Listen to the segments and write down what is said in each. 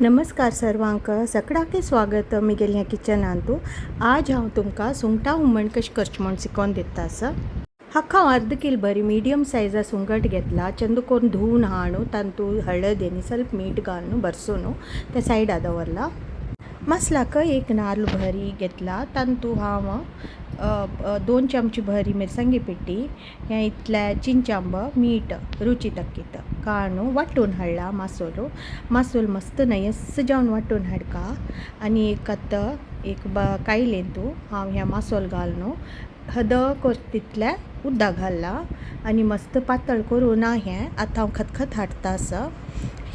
नमस्कार सर्वांक सगळ्यांक स्वागत मुगेल ह्या किचनांतू। आज हांव तुमकां सुंगटां हुमण कशें करचें म्हूण शिकोवन दिता आसा। हाका हांव अर्द कील बरी मिडियम सायजा सुंगट घेतला, चंद करून धुवन हाडून तांतूं हळद आनी ಸ್ವಲ್ಪ मीठ घालून भरसून त्या सायडा दवरला। मसालाक एक नाल्ल भरी घेतला, तांतूं हांव 2 चमचे भरी मिरसांगी पिठी, हें इतल्या चिंचांब मीठ रुची तक्कीत काळून वाटून हाडला। मासूल मस्त नयस जावन वाटून हाडका आनी एक कायलेंतू हांव ह्या मासोल घालून हद कर तितल्या उदक घालला आनी मस्त पातळ करून हें आतां हांव खतखत हाडटा आसा।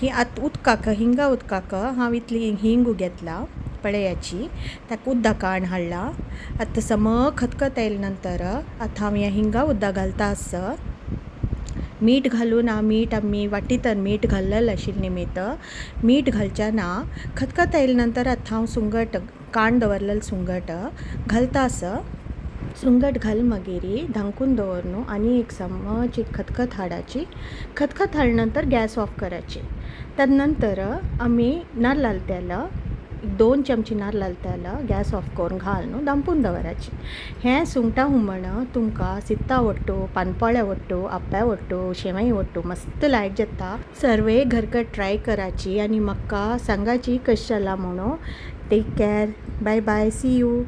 ही उदकाक हिंगा उदकाक हांव इतली हिंग घेतला पळयाची, ताका उदक काण हाडला। आतां खतखत आयले नंतर आतां हांव ह्या हिंगा उदक घालता आसा। मीठ घालून आमी वाटीतन मीठ घाल्लेलें आशिल्लें निमित मीठ घालच्याना खतखत आयले नंतर आतां हांव सुंगट काण दवरलेलें सुंगट घालता आसा। सुंगट घाल मागीर धांकून दवरून आनी एक खतखत हाडची। खतखत हाडले नंतर गॅस ऑफ कराची। त्यानंतर आमी नाल्ल तेल 2 चमचे नाल्ल तेल गॅस ऑफ करून घालून धांपून दवराची। हें सुंगटां हुमण तुमकां सित्ता आवडटो, पानपोळ्या आवडटो, आप्या आवडटो, शेवई आवडटो, मस्त लायक जाता। सर्वे घर का ट्राय कराची आनी म्हाका सांगाची कशें जाला म्हणून। Take care, bye bye, see you.